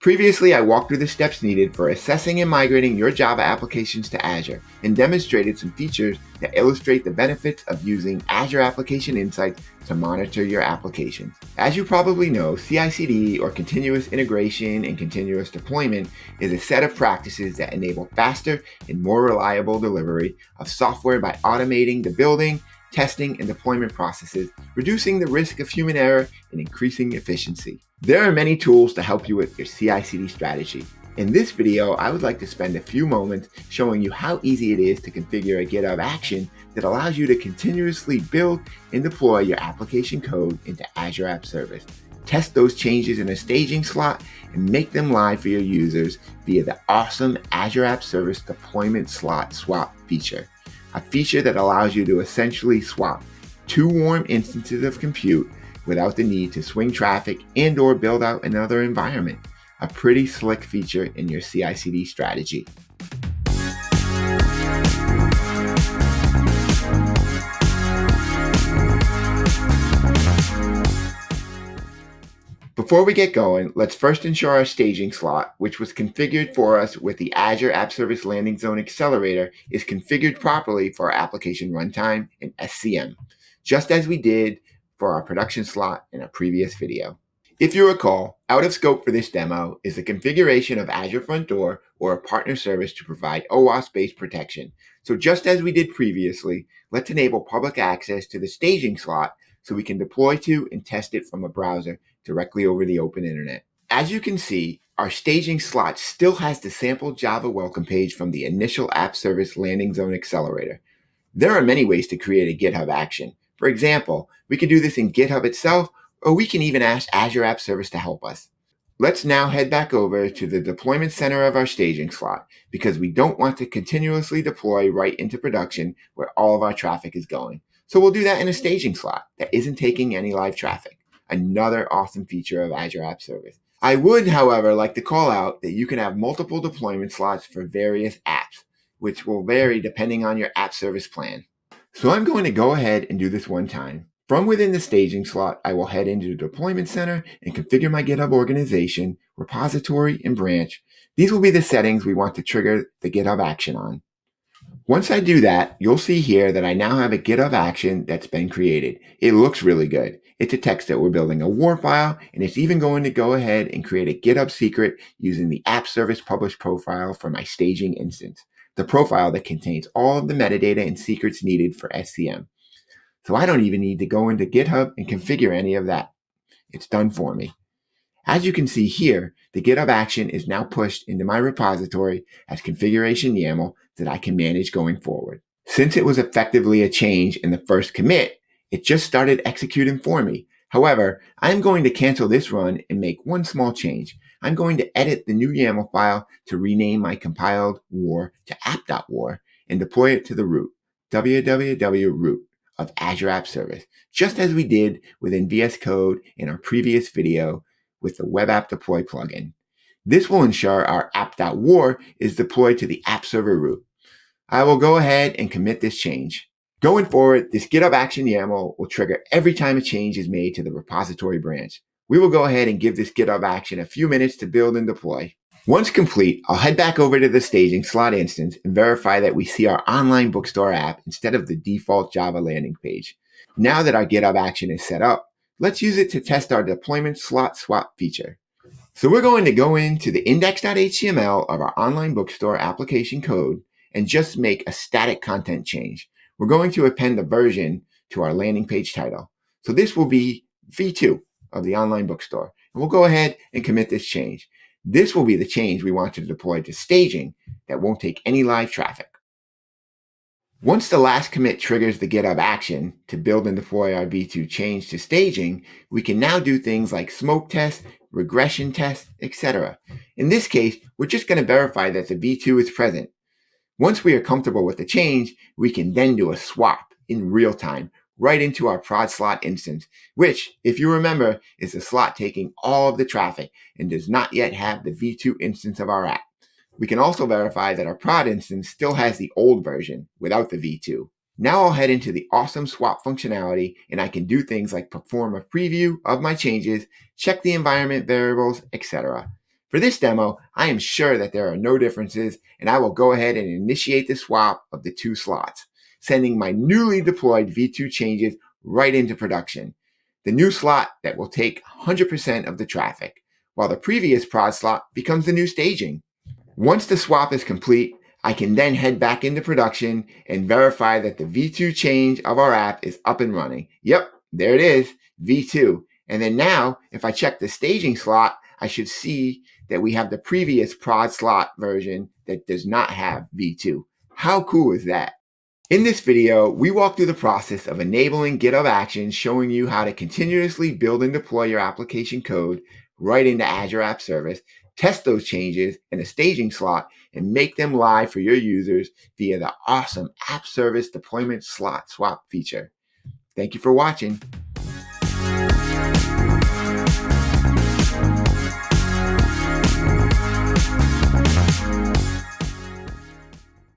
Previously, I walked through the steps needed for assessing and migrating your Java applications to Azure and demonstrated some features that illustrate the benefits of using Azure Application Insights to monitor your applications. As you probably know, CI/CD, or continuous integration and continuous deployment, is a set of practices that enable faster and more reliable delivery of software by automating the building, testing, and deployment processes, reducing the risk of human error and increasing efficiency. There are many tools to help you with your CI/CD strategy. In this video, I would like to spend a few moments showing you how easy it is to configure a GitHub action that allows you to continuously build and deploy your application code into Azure App Service. Test those changes in a staging slot and make them live for your users via the awesome Azure App Service deployment slot swap feature, a feature that allows you to essentially swap two warm instances of compute without the need to swing traffic and/or build out another environment. A pretty slick feature in your CI/CD strategy. Before we get going, let's first ensure our staging slot, which was configured for us with the Azure App Service Landing Zone Accelerator, is configured properly for our application runtime and SCM, just as we did for our production slot in a previous video. If you recall, out of scope for this demo is the configuration of Azure Front Door or a partner service to provide OWASP-based protection. So just as we did previously, let's enable public access to the staging slot so we can deploy to and test it from a browser directly over the open internet. As you can see, our staging slot still has the sample Java welcome page from the initial App Service Landing Zone Accelerator. There are many ways to create a GitHub action. For example, we could do this in GitHub itself, or we can even ask Azure App Service to help us. Let's now head back over to the deployment center of our staging slot because we don't want to continuously deploy right into production where all of our traffic is going. So we'll do that in a staging slot that isn't taking any live traffic. Another awesome feature of Azure App Service. I would, however, like to call out that you can have multiple deployment slots for various apps, which will vary depending on your app service plan. So I'm going to go ahead and do this one time. From within the staging slot, I will head into the deployment center and configure my GitHub organization, repository, and branch. These will be the settings we want to trigger the GitHub action on. Once I do that, you'll see here that I now have a GitHub action that's been created. It looks really good. It's a text that we're building a WAR file, and it's even going to go ahead and create a GitHub secret using the app service published profile for my staging instance, the profile that contains all of the metadata and secrets needed for SCM. So I don't even need to go into GitHub and configure any of that. It's done for me. As you can see here, the GitHub action is now pushed into my repository as configuration YAML that I can manage going forward. Since it was effectively a change in the first commit, it just started executing for me. However, I'm going to cancel this run and make one small change. I'm going to edit the new YAML file to rename my compiled war to app.war and deploy it to the root, www.root of Azure App Service, just as we did within VS Code in our previous video with the Web App Deploy plugin. This will ensure our app.war is deployed to the app server root. I will go ahead and commit this change. Going forward, this GitHub action YAML will trigger every time a change is made to the repository branch. We will go ahead and give this GitHub action a few minutes to build and deploy. Once complete, I'll head back over to the staging slot instance and verify that we see our online bookstore app instead of the default Java landing page. Now that our GitHub action is set up, let's use it to test our deployment slot swap feature. So we're going to go into the index.html of our online bookstore application code and just make a static content change. We're going to append the version to our landing page title. So this will be v2 of the online bookstore. And we'll go ahead and commit this change. This will be the change we want to deploy to staging that won't take any live traffic. Once the last commit triggers the GitHub action to build and deploy our v2 change to staging, we can now do things like smoke tests, regression tests, etc. In this case, we're just going to verify that the v2 is present. Once we are comfortable with the change, we can then do a swap in real time right into our prod slot instance, which, if you remember, is the slot taking all of the traffic and does not yet have the v2 instance of our app. We can also verify that our prod instance still has the old version without the v2. Now I'll head into the awesome swap functionality and I can do things like perform a preview of my changes, check the environment variables, etc. For this demo, I am sure that there are no differences, and I will go ahead and initiate the swap of the two slots, sending my newly deployed V2 changes right into production. The new slot that will take 100% of the traffic, while the previous prod slot becomes the new staging. Once the swap is complete, I can then head back into production and verify that the V2 change of our app is up and running. Yep, there it is, V2. And then now, if I check the staging slot, I should see that we have the previous prod slot version that does not have V2. How cool is that? In this video, we walk through the process of enabling GitHub Actions, showing you how to continuously build and deploy your application code right into Azure App Service, test those changes in a staging slot, and make them live for your users via the awesome App Service Deployment Slot Swap feature. Thank you for watching.